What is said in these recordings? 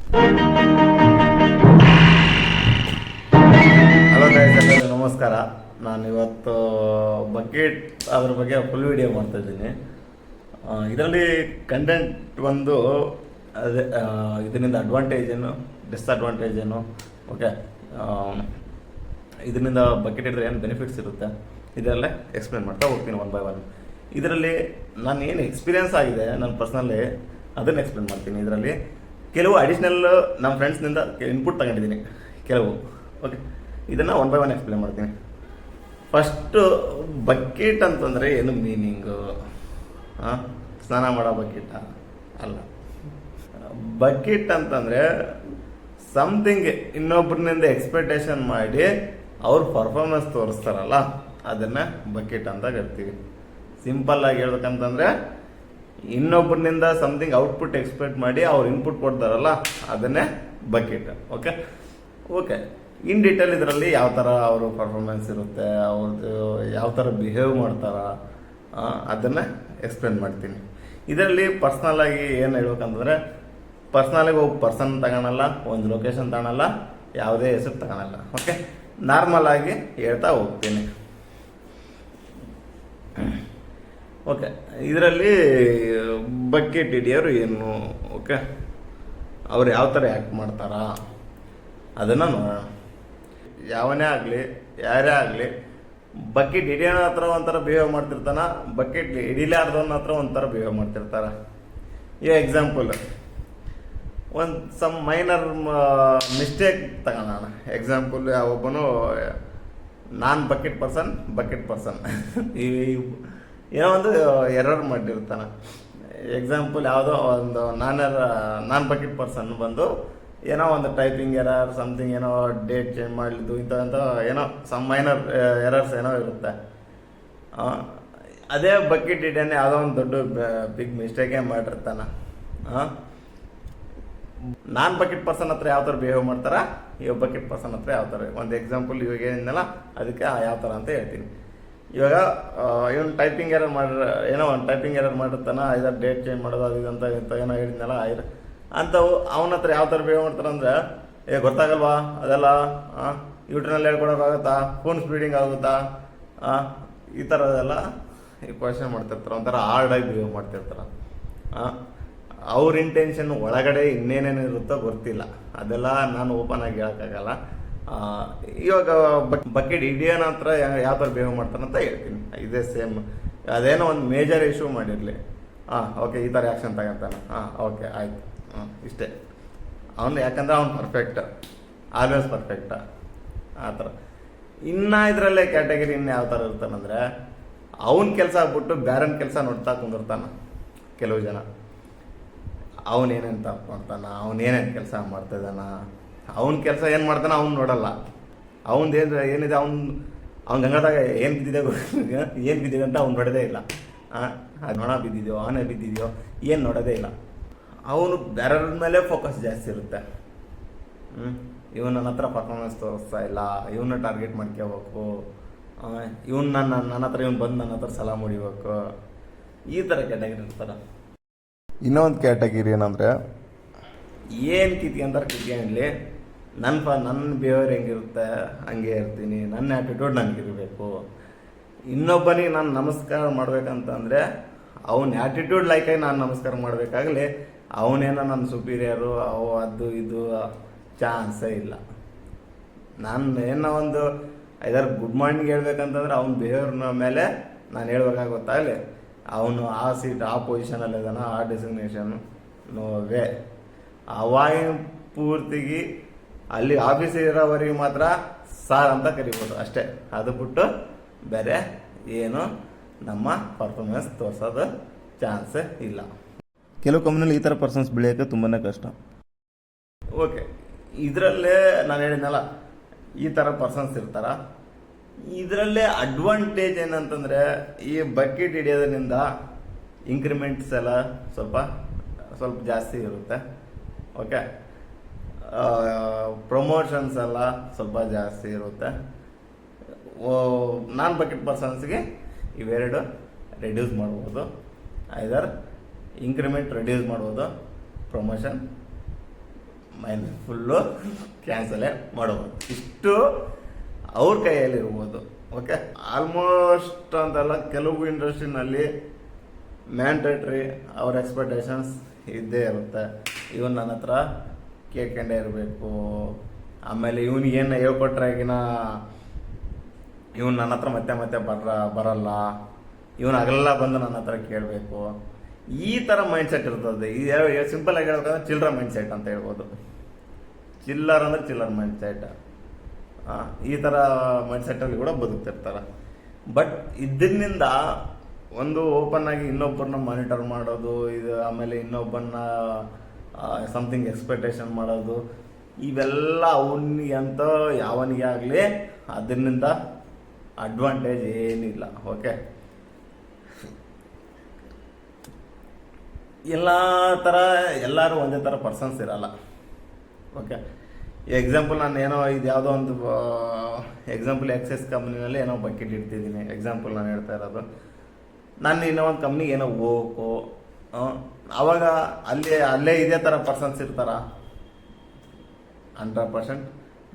Hello guys, ಎಲ್ಲರಿಗೂ ನಮಸ್ಕಾರ. ನಾನು ಇವತ್ತು ಬಕೆಟ್ ಅದ್ರ ಬಗ್ಗೆ ಫುಲ್ ವಿಡಿಯೋ ಮಾಡ್ತಾಯಿದ್ದೀನಿ. ಇದರಲ್ಲಿ ಕಂಟೆಂಟ್ ಒಂದು ಅದೇ ಇದರಿಂದ ಅಡ್ವಾಂಟೇಜ್ ಏನು, ಡಿಸ್ಅಡ್ವಾಂಟೇಜ್ ಏನು, ಓಕೆ, ಇದರಿಂದ ಬಕೆಟ್ ಹಿಡಿದ್ರೆ ಏನು ಬೆನಿಫಿಟ್ಸ್ ಇರುತ್ತೆ, ಇದರಲ್ಲೇ ಎಕ್ಸ್ಪ್ಲೇನ್ ಮಾಡ್ತಾ ಹೋಗ್ತೀನಿ ಒನ್ ಬೈ ಒನ್. ಇದರಲ್ಲಿ ನಾನು ಏನು ಎಕ್ಸ್ಪೀರಿಯನ್ಸ್ ಆಗಿದೆ ನನ್ನ ಪರ್ಸ್ನಲಿ ಅದನ್ನು ಎಕ್ಸ್ಪ್ಲೇನ್ ಮಾಡ್ತೀನಿ. ಇದರಲ್ಲಿ ಕೆಲವು ಅಡಿಷ್ನಲ್ ನಮ್ಮ ಫ್ರೆಂಡ್ಸ್ನಿಂದ ಇನ್ಪುಟ್ ತಗೊಂಡಿದ್ದೀನಿ ಕೆಲವು, ಓಕೆ. ಇದನ್ನು ಒನ್ ಬೈ ಒನ್ ಎಕ್ಸ್ಪ್ಲೇನ್ ಮಾಡ್ತೀನಿ. ಫಸ್ಟು ಬಕೆಟ್ ಅಂತಂದರೆ ಏನು ಮೀನಿಂಗು? ಸ್ನಾನ ಮಾಡೋ ಬಕೆಟ ಅಲ್ಲ. ಬಕೆಟ್ ಅಂತಂದರೆ ಸಮಥಿಂಗ್ ಇನ್ನೊಬ್ಬರಿನಿಂದ ಎಕ್ಸ್ಪೆಕ್ಟೇಷನ್ ಮಾಡಿ ಅವ್ರ ಪರ್ಫಾರ್ಮೆನ್ಸ್ ತೋರಿಸ್ತಾರಲ್ಲ, ಅದನ್ನು ಬಕೆಟ್ ಅಂತ ಕರಿತೀವಿ. ಸಿಂಪಲ್ಲಾಗಿ ಹೇಳ್ಬೇಕಂತಂದರೆ ಇನ್ನೊಬ್ಬರಿನಿಂದ ಸಮಥಿಂಗ್ ಔಟ್ಪುಟ್ ಎಕ್ಸ್ಪೆಕ್ಟ್ ಮಾಡಿ ಅವ್ರು ಇನ್ಪುಟ್ ಕೊಡ್ತಾರಲ್ಲ, ಅದನ್ನೇ bucket. Okay okay in detail ಇದರಲ್ಲಿ ಯಾವ ಥರ ಅವರು ಪರ್ಫಾರ್ಮೆನ್ಸ್ ಇರುತ್ತೆ, ಅವ್ರದ್ದು ಯಾವ ಥರ ಬಿಹೇವ್ ಮಾಡ್ತಾರ, ಅದನ್ನು ಎಕ್ಸ್ಪ್ಲೇನ್ ಮಾಡ್ತೀನಿ. ಇದರಲ್ಲಿ ಪರ್ಸ್ನಲಾಗಿ ಏನು ಹೇಳ್ಬೇಕಂತಂದರೆ, ಪರ್ಸ್ನಲಾಗಿ ಒಬ್ಬ ಪರ್ಸನ್ ತಗೊಳಲ್ಲ, ಒಂದು ಲೊಕೇಶನ್ ತಗೊಳಲ್ಲ, ಯಾವುದೇ ಹೆಸರು ತಗೊಳಲ್ಲ. ಓಕೆ, ನಾರ್ಮಲ್ ಆಗಿ ಹೇಳ್ತಾ ಹೋಗ್ತೀನಿ. ಓಕೆ, ಇದರಲ್ಲಿ ಬಕೆಟ್ ಹಿಡಿಯೋರು ಏನು, ಓಕೆ, ಅವ್ರು ಯಾವ ಥರ ಆ್ಯಕ್ಟ್ ಮಾಡ್ತಾರ ಅದನ್ನು ನೋಡೋಣ. ಯಾವನೇ ಆಗಲಿ, ಯಾರೇ ಆಗಲಿ, ಬಕೆಟ್ ಹಿಡಿಯೋಣ ಹತ್ರ ಒಂಥರ ಬಿಹೇವ್ ಮಾಡ್ತಿರ್ತಾನ, ಬಕೆಟ್ ಹಿಡಿಲಾರ್ದವನ್ನ ಹತ್ರ ಒಂಥರ ಬಿಹೇವ್ ಮಾಡ್ತಿರ್ತಾರ. ಈ ಎಕ್ಸಾಂಪಲ್ ಒಂದು ಸಮ್ ಮೈನರ್ ಮಿಸ್ಟೇಕ್ ತಗೋಣ. ಎಕ್ಸಾಂಪಲ್ ಯಾವೊಬ್ಬನು ನಾನ್ ಬಕೆಟ್ ಪರ್ಸನ್ ಈ ಏನೋ ಒಂದು ಎರರ್ ಮಾಡಿರ್ತಾನೆ. ಎಕ್ಸಾಂಪಲ್ ಯಾವುದೋ ಒಂದು ನಾನ್ ಬಕೆಟ್ ಪರ್ಸನ್ ಬಂದು ಏನೋ ಒಂದು ಟೈಪಿಂಗ್ ಎರರ್, ಸಮಥಿಂಗ್ ಏನೋ ಡೇಟ್ ಚೇಂಜ್ ಮಾಡಲಿದ್ದು ಇಂಥ ಏನೋ ಸಮ್ ಮೈನರ್ ಎರರ್ಸ್ ಏನೋ ಇರುತ್ತೆ. ಅದೇ ಬಕೆಟ್ ಹಿಡಿಯೋನೆ ಯಾವುದೋ ಒಂದು ದೊಡ್ಡ ಬಿಗ್ ಮಿಸ್ಟೇಕೇ ಮಾಡಿರ್ತಾನೆ. ನಾನ್ ಬಕೆಟ್ ಪರ್ಸನ್ ಹತ್ರ ಯಾವ ಥರ ಬಿಹೇವ್ ಮಾಡ್ತಾರ, ಇವಾಗ ಬಕೆಟ್ ಪರ್ಸನ್ ಹತ್ರ ಯಾವ ಥರ. ಒಂದು ಎಕ್ಸಾಂಪಲ್ ಇವಾಗ ಏನಿಲ್ಲ, ಅದಕ್ಕೆ ಯಾವ ಥರ ಅಂತ ಹೇಳ್ತೀನಿ. ಇವಾಗ ಇವನು ಟೈಪಿಂಗ್ ಎರರ್ ಏನೋ ಒಂದು ಟೈಪಿಂಗ್ ಎರರ್ ಮಾಡಿರ್ತಾನೆ, ಇದರ ಡೇಟ್ ಚೇಂಜ್ ಮಾಡೋದು ಅದು ಇದು ಅಂತ ಏನೋ ಹೇಳಿದ್ನಲ್ಲ, ಅಂಥವು ಅವನ ಹತ್ರ ಯಾವ ಥರ ಬಿಹೇವ್ ಮಾಡ್ತಾರೆ ಅಂದರೆ, ಗೊತ್ತಾಗಲ್ವಾ ಅದೆಲ್ಲ, ಯೂಟ್ಯೂಬ್ನಲ್ಲಿ ಹೇಳ್ಕೊಡೋಕ್ಕಾಗುತ್ತಾ, ಫೋನ್ ಸ್ಪೀಡಿಂಗ್ ಆಗುತ್ತಾ, ಈ ಥರದೆಲ್ಲ ಈ ಕ್ವಶನ್ ಮಾಡ್ತಿರ್ತಾರೆ. ಒಂಥರ ಹಾರ್ಡಾಗಿ ಬಿಹೇವ್ ಮಾಡ್ತಿರ್ತಾರೆ. ಅವ್ರ ಇಂಟೆನ್ಷನ್ ಒಳಗಡೆ ಇನ್ನೇನೇನು ಇರುತ್ತೋ ಗೊತ್ತಿಲ್ಲ, ಅದೆಲ್ಲ ನಾನು ಓಪನ್ ಆಗಿ ಹೇಳೋಕ್ಕಾಗಲ್ಲ. ಇವಾಗ ಬಕೆಟ್ ಹಿಡಿಯೋನ ಹತ್ರ ಯಾವ ಥರ ಬಿಹೇವ್ ಮಾಡ್ತಾನಂತ ಹೇಳ್ತೀನಿ. ಇದೇ ಸೇಮ್, ಅದೇನೋ ಒಂದು ಮೇಜರ್ ಇಶ್ಯೂ ಮಾಡಿರಲಿ, ಓಕೆ, ಈ ಥರ ಆ್ಯಕ್ಷನ್ ತಗೊಂತಾನೆ, ಓಕೆ ಆಯಿತು, ಇಷ್ಟೇ. ಅವನು ಯಾಕಂದ್ರೆ ಅವ್ನು ಪರ್ಫೆಕ್ಟ್, ಆಲ್ವೇಸ್ ಪರ್ಫೆಕ್ಟ, ಆ ಥರ. ಇನ್ನು ಇದರಲ್ಲೇ ಕ್ಯಾಟಗರಿ ಇನ್ನು ಯಾವ ಥರ ಇರ್ತಾನಂದರೆ, ಅವನ ಕೆಲಸ ಆಗ್ಬಿಟ್ಟು ಬೇರೆನ ಕೆಲಸ ನೋಡ್ತಾ ಕುಂದಿರ್ತಾನೆ ಕೆಲವು ಜನ. ಅವನೇನೇನು ತಪ್ಪು ಮಾಡ್ತಾನ, ಅವನೇನೇನು ಕೆಲಸ ಮಾಡ್ತಾಯಿದ್ದಾನ, ಅವನ ಕೆಲಸ ಏನು ಮಾಡ್ತಾನೆ ಅವ್ನು ನೋಡಲ್ಲ. ಅವನದು ಏನಿದೆ ಅವ್ನ ಗಂಗದಾಗ ಏನು ಬಿದ್ದಿದೆ ಅಂತ ಅವ್ನು ನೋಡೋದೇ ಇಲ್ಲ. ಅದು ನೊಣ ಬಿದ್ದಿದೆಯೋ, ಆನೆ ಬಿದ್ದಿದೆಯೋ ಏನು ನೋಡೋದೇ ಇಲ್ಲ. ಅವನು ಬೇರೆಯವ್ರ ಮೇಲೆ ಫೋಕಸ್ ಜಾಸ್ತಿ ಇರುತ್ತೆ. ಇವನು ನನ್ನ ಹತ್ರ ಪರ್ಫಾರ್ಮೆನ್ಸ್ ತೋರಿಸ್ತಾ ಇಲ್ಲ, ಇವನ್ನ ಟಾರ್ಗೆಟ್ ಮಾಡ್ಕೋಬೇಕು, ಇವನು ನನ್ನ ಹತ್ರ ಇವನು ಬಂದು ನನ್ನ ಹತ್ರ ಸಲಾಮ್ ಹೊಡಿಬೇಕು, ಈ ಥರ ಕ್ಯಾಟಗರಿ ಇರ್ತಾರೆ. ಇನ್ನೊಂದು ಕ್ಯಾಟಗಿರಿ ಏನಂದರೆ, ಏನು ಕಿತ್ಕೊಂಡ್ಲಿ, ನನ್ನ ಬಿಹೇವಿಯರ್ ಹೆಂಗಿರುತ್ತೆ ಹಂಗೆ ಇರ್ತೀನಿ, ನನ್ನ ಆ್ಯಟಿಟ್ಯೂಡ್ ನನಗಿರಬೇಕು. ಇನ್ನೊಬ್ಬನಿಗೆ ನಾನು ನಮಸ್ಕಾರ ಮಾಡ್ಬೇಕಂತಂದರೆ ಅವನ ಆ್ಯಟಿಟ್ಯೂಡ್ ಲೈಕಾಗಿ ನಾನು ನಮಸ್ಕಾರ ಮಾಡಬೇಕಾಗಲಿ, ಅವನೇನೋ ನನ್ನ ಸುಪೀರಿಯರು ಅದು ಇದು ಚಾನ್ಸೇ ಇಲ್ಲ. ನಾನು ಏನೋ ಒಂದು ಐದಾರು ಗುಡ್ ಮಾರ್ನಿಂಗ್ ಹೇಳ್ಬೇಕಂತಂದ್ರೆ ಅವ್ನ ಬಿಹೇವಿಯರ್ನ ಮೇಲೆ ನಾನು ಹೇಳ್ಬೇಕಾಗುತ್ತಾಗಲಿ, ಅವನು ಆ ಸೀಟ್ ಆ ಪೊಸಿಷನಲ್ಲಿ ಇದ್ದಾನ, ಆ ಡೆಸಿಗ್ನೇಷನ್ ನೋವೇ. ಅವಾಗ ಪೂರ್ತಿಗೆ ಅಲ್ಲಿ ಆಫೀಸ್ ಇರೋವರೆಗೆ ಮಾತ್ರ ಸಾರ್ ಅಂತ ಕರಿಬೋದು ಅಷ್ಟೇ. ಅದು ಬಿಟ್ಟು ಬೇರೆ ಏನು ನಮ್ಮ ಪರ್ಫಾರ್ಮೆನ್ಸ್ ತೋರಿಸೋದು ಚಾನ್ಸೇ ಇಲ್ಲ. ಕೆಲವು ಕಂಪ್ನಿಲಿ ಈ ಥರ ಪರ್ಸನ್ಸ್ ಬೆಳೆಯೋಕ್ಕೆ ತುಂಬಾ ಕಷ್ಟ. ಓಕೆ, ಇದರಲ್ಲೇ ನಾನು ಹೇಳಿದ್ನಲ್ಲ, ಈ ಥರ ಪರ್ಸನ್ಸ್ ಇರ್ತಾರ. ಇದರಲ್ಲೇ ಅಡ್ವಾಂಟೇಜ್ ಏನಂತಂದರೆ, ಈ ಬಕೆಟ್ ಹಿಡಿಯೋದ್ರಿಂದ ಇಂಕ್ರಿಮೆಂಟ್ಸ್ ಎಲ್ಲ ಸ್ವಲ್ಪ ಜಾಸ್ತಿ ಇರುತ್ತೆ. ಓಕೆ, ಪ್ರಮೋಷನ್ಸ್ ಎಲ್ಲ ಸ್ವಲ್ಪ ಜಾಸ್ತಿ ಇರುತ್ತೆ. ನಾನ್ ಬಕೆಟ್ ಪರ್ಸನ್ಸ್ಗೆ ಇವೆರಡು ರೆಡ್ಯೂಸ್ ಮಾಡ್ಬೋದು. ಐದರ್ ಇಂಕ್ರಿಮೆಂಟ್ ರೆಡ್ಯೂಸ್ ಮಾಡ್ಬೋದು, ಪ್ರಮೋಷನ್ ಫೈನಲ್ ಫುಲ್ಲು ಕ್ಯಾನ್ಸಲೇ ಮಾಡ್ಬೋದು. ಇಷ್ಟು ಅವ್ರ ಕೈಯಲ್ಲಿರ್ಬೋದು. ಓಕೆ, ಆಲ್ಮೋಸ್ಟ್ ಅಂತಲ್ಲ, ಕೆಲವು ಇಂಡಸ್ಟ್ರಿನಲ್ಲಿ ಮ್ಯಾಂಡೇಟ್ರಿ ಅವ್ರ ಎಕ್ಸ್ಪೆಕ್ಟೇಷನ್ಸ್ ಇದ್ದೇ ಇರುತ್ತೆ. ಇವನ್ ನನ್ನ ಹತ್ರ ಕೇಳ್ಕೊಂಡೇ ಇರಬೇಕು, ಆಮೇಲೆ ಇವನಿಗೇನು ಹೇಳ್ಕೊಟ್ರಾಗಿನ ಇವನು ನನ್ನ ಹತ್ರ ಮತ್ತೆ ಮತ್ತೆ ಬರಲ್ಲ, ಇವನು ಹಗಲೆಲ್ಲ ಬಂದು ನನ್ನ ಹತ್ರ ಕೇಳಬೇಕು, ಈ ಥರ ಮೈಂಡ್ಸೆಟ್ ಇರ್ತದೆ. ಇದು ಸಿಂಪಲ್ ಆಗಿ ಹೇಳ್ಬೇಕಂದ್ರೆ ಚಿಲ್ಲರ್ ಮೈಂಡ್ಸೆಟ್ ಅಂತ ಹೇಳ್ಬೋದು. ಚಿಲ್ಲರ್ ಅಂದರೆ ಚಿಲ್ಲರ್ ಮೈಂಡ್ಸೆಟ್. ಈ ಥರ ಮೈಂಡ್ಸೆಟ್ಟಲ್ಲಿ ಕೂಡ ಬದುಕ್ತಿರ್ತಾರೆ. ಬಟ್ ಇದರಿಂದ ಒಂದು ಓಪನ್ ಆಗಿ ಇನ್ನೊಬ್ಬರನ್ನ ಮಾನಿಟರ್ ಮಾಡೋದು, ಇದು ಆಮೇಲೆ ಇನ್ನೊಬ್ಬರನ್ನ ಸಮಥಿಂಗ್ ಎಕ್ಸ್ಪೆಕ್ಟೇಷನ್ ಮಾಡೋದು, ಇವೆಲ್ಲ ಅವನಿಗೆ ಅಂತ ಯಾವನಿಗೆ ಆಗಲಿ ಅದರಿಂದ ಅಡ್ವಾಂಟೇಜ್ ಏನಿಲ್ಲ. ಓಕೆ, ಎಲ್ಲ ಥರ ಎಲ್ಲರೂ ಒಂದೇ ಥರ ಪರ್ಸನ್ಸ್ ಇರಲ್ಲ. ಓಕೆ, ಎಕ್ಸಾಂಪಲ್ ನಾನು ಏನೋ ಇದು ಯಾವುದೋ ಒಂದು ಎಕ್ಸಾಂಪಲ್ ಎಕ್ಸೈಸ್ ಕಂಪ್ನಿನಲ್ಲಿ ಏನೋ ಬಕೆಟ್ ಇಡ್ತಿದ್ದೀನಿ, ಎಕ್ಸಾಂಪಲ್ ನಾನು ಹೇಳ್ತಾ ಇರೋದು. ನಾನು ಇನ್ನೂ ಒಂದು ಕಂಪ್ನಿಗೆ ಏನೋ ಹೋಗೋ ಆವಾಗ ಅಲ್ಲೇ ಇದೇ ಥರ ಪರ್ಸನ್ಸ್ ಇರ್ತಾರ? 100%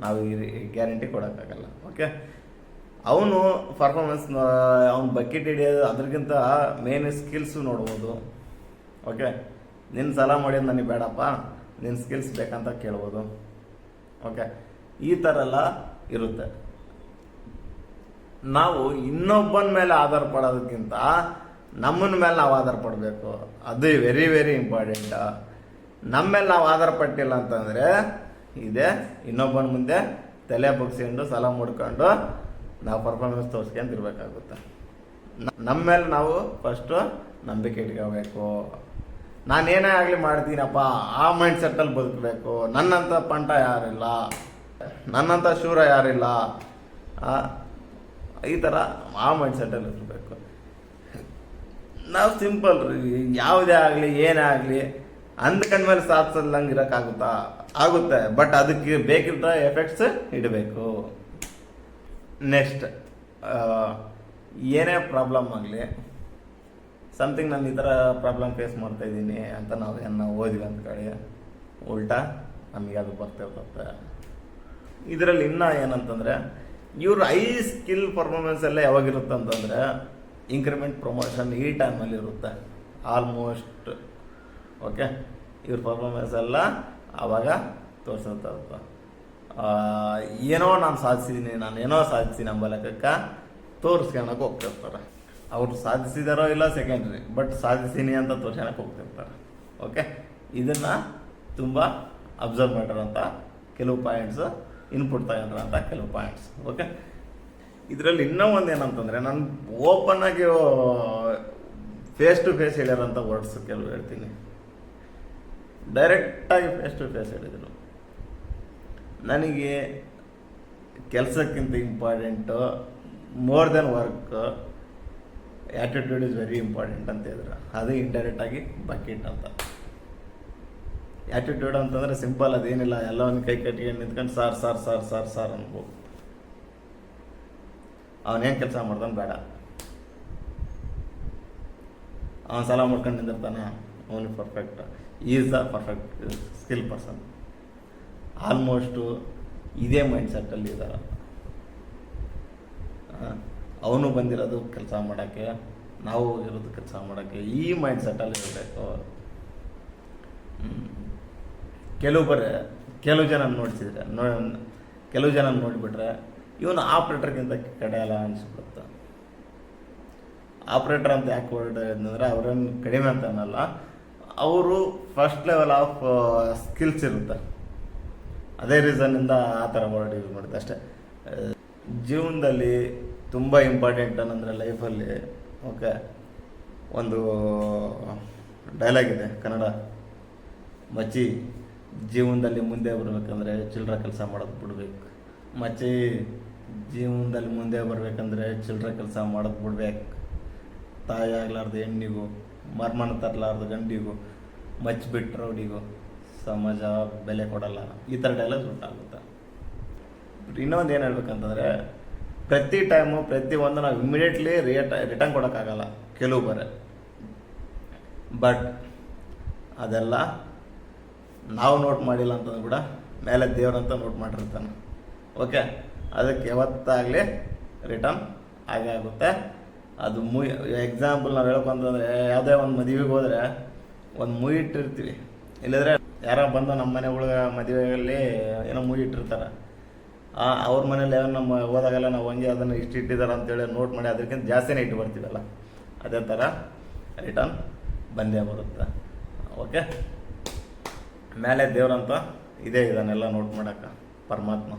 ನಾವು ಈ ಗ್ಯಾರಂಟಿ ಕೊಡೋಕ್ಕಾಗಲ್ಲ. ಓಕೆ, ಅವನು ಪರ್ಫಾರ್ಮೆನ್ಸ್, ಅವ್ನು ಬಕೆಟ್ ಹಿಡಿಯೋದು ಅದಕ್ಕಿಂತ ಮೇನ್ ಸ್ಕಿಲ್ಸು ನೋಡ್ಬೋದು. ಓಕೆ, ನಿನ್ನ ಸಲ ಮಾಡೋದು ನನಗೆ ಬೇಡಪ್ಪ, ನಿನ್ನ ಸ್ಕಿಲ್ಸ್ ಬೇಕಂತ ಕೇಳ್ಬೋದು. ಓಕೆ, ಈ ಥರ ಎಲ್ಲ ಇರುತ್ತೆ. ನಾವು ಇನ್ನೊಬ್ಬನ ಮೇಲೆ ಆಧಾರ ಪಡೋದಕ್ಕಿಂತ ನಮ್ಮನ ಮೇಲೆ ನಾವು ಆಧಾರ ಪಡಬೇಕು. ಅದು ವೆರಿ ವೆರಿ ಇಂಪಾರ್ಟೆಂಟ್. ನಮ್ಮ ಮೇಲೆ ನಾವು ಆಧಾರ ಪಟ್ಟಿಲ್ಲ ಅಂತಂದರೆ ಇದೆ ಇನ್ನೊಬ್ಬನ ಮುಂದೆ ತಲೆ ಬಗ್ಸ್ಕೊಂಡು ಸಾಲ ಮಾಡ್ಕೊಂಡು ನಾವು ಪರ್ಫಾರ್ಮೆನ್ಸ್ ತೋರಿಸ್ಕೊಂಡು ಇರಬೇಕಾಗುತ್ತೆ. ನಮ್ಮ ಮೇಲೆ ನಾವು ಫಸ್ಟು ನಂಬಿಕೆ ಇಟ್ಕೋಬೇಕು. ನಾನೇನೇ ಆಗಲಿ ಮಾಡ್ತೀನಪ್ಪ, ಆ ಮೈಂಡ್ ಸೆಟ್ಟಲ್ಲಿ ಬದುಕಬೇಕು. ನನ್ನಂಥ ಪಂಟ ಯಾರಿಲ್ಲ, ನನ್ನಂಥ ಶೂರ ಯಾರಿಲ್ಲ, ಈ ಥರ ಆ ಮೈಂಡ್ ಸೆಟ್ಟಲ್ಲಿ ಇರಬೇಕು. ನಾವು ಸಿಂಪಲ್ ರೀ, ಯಾವುದೇ ಆಗಲಿ ಏನೇ ಆಗಲಿ ಅಂದ್ಕೊಂಡ್ಮೇಲೆ ಸಾಧಿಸಲ್ಲಂಗೆ ಇರೋಕ್ಕಾಗುತ್ತಾ? ಆಗುತ್ತೆ, ಬಟ್ ಅದಕ್ಕೆ ಬೇಕಿದ್ದ ಎಫೆಕ್ಟ್ಸ್ ಇಡಬೇಕು. ನೆಕ್ಸ್ಟ್, ಏನೇ ಪ್ರಾಬ್ಲಮ್ ಆಗಲಿ, ಸಮಥಿಂಗ್ ನಾನು ಈ ಥರ ಪ್ರಾಬ್ಲಮ್ ಫೇಸ್ ಮಾಡ್ತಾ ಇದ್ದೀನಿ ಅಂತ ನಾವು ಓದಿವಿ ಅಂದ್ಕೊಳ್ಳಿ, ಉಲ್ಟಾ ನಮಗೆ ಅದು ಬರ್ತಿರ್ತದೆ. ಇದರಲ್ಲಿ ಇನ್ನೂ ಏನಂತಂದರೆ, ಇವ್ರ ಹೈ ಸ್ಕಿಲ್ ಪರ್ಫಾರ್ಮೆನ್ಸ್ ಎಲ್ಲ ಯಾವಾಗಿರುತ್ತೆ ಅಂತಂದರೆ ಇಂಕ್ರಿಮೆಂಟ್ ಪ್ರಮೋಷನ್ ಈ ಟೈಮಲ್ಲಿ ಇರುತ್ತೆ ಆಲ್ಮೋಸ್ಟ್. ಓಕೆ, ಇವ್ರ ಪರ್ಫಾರ್ಮೆನ್ಸ್ ಎಲ್ಲ ಆವಾಗ ತೋರಿಸ್ತಾ ಇರುತ್ತೆ. ಏನೋ ನಾನು ಸಾಧಿಸಿದ್ದೀನಿ ಎಂಬ ಲೆಕ್ಕಕ್ಕೆ ತೋರಿಸ್ಕೊಳಕ್ಕೆ ಹೋಗ್ತಿರ್ತಾರೆ. ಅವ್ರು ಸಾಧಿಸಿದಾರೋ ಇಲ್ಲ ಸೆಕೆಂಡ್ರಿ, ಬಟ್ ಸಾಧಿಸಿನಿ ಅಂತ ತೋರ್ಸ್ಕೊಳಕ್ಕೆ ಹೋಗ್ತಿರ್ತಾರೆ. ಓಕೆ, ಇದನ್ನು ತುಂಬ ಅಬ್ಸರ್ವ್ ಮಾಡಿರೋಂಥ ಕೆಲವು ಪಾಯಿಂಟ್ಸು, ಇನ್ಪುಟ್ ತಗೊಂಡ್ರಂಥ ಕೆಲವು ಪಾಯಿಂಟ್ಸ್. ಓಕೆ, ಇದರಲ್ಲಿ ಇನ್ನೂ ಒಂದು ಏನಂತಂದರೆ, ನಾನು ಓಪನ್ ಆಗಿ ಫೇಸ್ ಟು ಫೇಸ್ ಹೇಳಿರೋಂಥ ವರ್ಡ್ಸ್ ಕೆಲವು ಹೇಳ್ತೀನಿ. ಡೈರೆಕ್ಟಾಗಿ ಫೇಸ್ ಟು ಫೇಸ್ ಹೇಳಿದರು, ನನಗೆ ಕೆಲಸಕ್ಕಿಂತ important more than work attitude is very important ಅಂತ ಹೇಳಿದ್ರು. ಅದು ಇಂಡೈರೆಕ್ಟಾಗಿ ಬಕೆಟ್ ಅಂತ. ಆ್ಯಟಿಟ್ಯೂಡ್ ಅಂತಂದರೆ ಸಿಂಪಲ್, ಅದೇನಿಲ್ಲ, ಎಲ್ಲ ಒಂದು ಕೈ ಕಟ್ಕೊಂಡು ನಿಂತ್ಕೊಂಡು sir sir sir sir sir ಅನ್ಬೋದು. ಅವನೇನು ಕೆಲಸ ಮಾಡ್ತಾನೆ ಬೇಡ, ಅವನು ಸಾಲ ಮಾಡ್ಕೊಂಡು ನಿಂದಿರ್ತಾನೆ, ಅವನು perfect, is the perfect skill person. Almost ಇದೇ ಮೈಂಡ್ ಸೆಟ್ಟಲ್ಲಿ ಇದ್ದಾರೆ. ಅವನು ಬಂದಿರೋದು ಕೆಲಸ ಮಾಡೋಕ್ಕೆ, ನಾವು ಇರೋದು ಕೆಲಸ ಮಾಡೋಕ್ಕೆ, ಈ ಮೈಂಡ್ ಸೆಟ್ಟಲ್ಲಿ ಇರಬೇಕು. ಕೆಲವು ಜನ ನೋಡಿಬಿಟ್ರೆ ಇವನು ಆಪ್ರೇಟರ್ಗಿಂತ ಕಡೆಯಲ್ಲ ಅನಿಸ್ಬಿಡುತ್ತೆ. ಆಪ್ರೇಟರ್ ಅಂತ ಯಾಕೆ ವರ್ಡ್ ಅಂದರೆ ಅವ್ರೇನು ಕಡಿಮೆ ಅಂತ ಅನ್ನಲ್ಲ, ಅವರು ಫಸ್ಟ್ ಲೆವೆಲ್ ಆಫ್ ಸ್ಕಿಲ್ಸ್ ಇರುತ್ತೆ, ಅದೇ ರೀಸನ್ನಿಂದ ಆ ಥರ ವರ್ಡ್ ಯೂಸ್ ಮಾಡುತ್ತೆ ಅಷ್ಟೇ. ಜೀವನದಲ್ಲಿ ತುಂಬ ಇಂಪಾರ್ಟೆಂಟ್ ಅನ್ನಂದರೆ ಲೈಫಲ್ಲಿ. ಓಕೆ, ಒಂದು ಡೈಲಾಗ್ ಇದೆ ಕನ್ನಡ, ಮಚ್ಚಿ ಜೀವನದಲ್ಲಿ ಮುಂದೆ ಬರಬೇಕಂದ್ರೆ ಚಿಲ್ಲರೆ ಕೆಲಸ ಮಾಡೋದು ಬಿಡ್ಬೇಕು. ಮಚ್ಚಿ ಜೀವನದಲ್ಲಿ ಮುಂದೆ ಬರಬೇಕಂದ್ರೆ ಚಿಲ್ಲರೆ ಕೆಲಸ ಮಾಡೋದು ಬಿಡ್ಬೇಕು. ತಾಯಿ ಆಗ್ಲಾರ್ದು ಹೆಣ್ಣಿಗೂ, ಮರ್ಮನ ತರಲಾರ್ದು ಗಂಡಿಗೂ, ಮಚ್ಚಿಬಿಟ್ಟು ರೌಡಿಗೂ ಸಮಾಜ ಬೆಲೆ ಕೊಡಲ್ಲ. ಈ ಥರ ಡೈಲಾಗ್ ಉಂಟಾಗುತ್ತೆ. ಇನ್ನೊಂದು ಏನು ಹೇಳ್ಬೇಕಂತಂದರೆ, ಪ್ರತಿ ಟೈಮು ಪ್ರತಿಯೊಂದು ನಾವು ಇಮಿಡಿಯೇಟ್ಲಿ ರಿಟರ್ನ್ ಕೊಡೋಕ್ಕಾಗಲ್ಲ ಕೆಲವು ಬಟ್ ಅದೆಲ್ಲ ನಾವು ನೋಟ್ ಮಾಡಿಲ್ಲ ಅಂತಂದು ಕೂಡ ಮೇಲೆ ದೇವ್ರಂತ ನೋಟ್ ಮಾಡಿರ್ತಾನೆ. ಓಕೆ, ಅದಕ್ಕೆ ಯಾವತ್ತಾಗಲಿ ರಿಟರ್ನ್ ಆಗೇ ಆಗುತ್ತೆ. ಅದು ಎಕ್ಸಾಂಪಲ್ ನಾವು ಹೇಳ್ಕೊಂತಂದರೆ ಯಾವುದೇ ಒಂದು ಮದುವೆಗೆ ಹೋದರೆ ಒಂದು ಮೂವಿ ಇಟ್ಟಿರ್ತೀವಿ, ಇಲ್ಲದ್ರೆ ಯಾರೋ ಬಂದು ನಮ್ಮ ಮನೆ ಒಳಗೆ ಮದುವೆಯಲ್ಲಿ ಏನೋ ಮೂವಿ ಇಟ್ಟಿರ್ತಾರೆ, ಅವ್ರ ಮನೇಲಿ ಏನೋ ನಮ್ಮ ಹೋದಾಗೆಲ್ಲ ನಾವು ಹಂಗೆ ಅದನ್ನು ಇಷ್ಟು ಇಟ್ಟಿದ್ದಾರೆ ಅಂತೇಳಿ ನೋಟ್ ಮಾಡಿ ಅದಕ್ಕಿಂತ ಜಾಸ್ತಿನೇ ಇಟ್ಟು ಬರ್ತೀವಲ್ಲ, ಅದೇ ಥರ ರಿಟರ್ನ್ ಬಂದೇ ಬರುತ್ತೆ. ಓಕೆ, ಮೇಲೆ ದೇವ್ರಂತ ಇದೇ ಇದನ್ನೆಲ್ಲ ನೋಟ್ ಮಾಡೋಕ್ಕೆ ಪರಮಾತ್ಮ.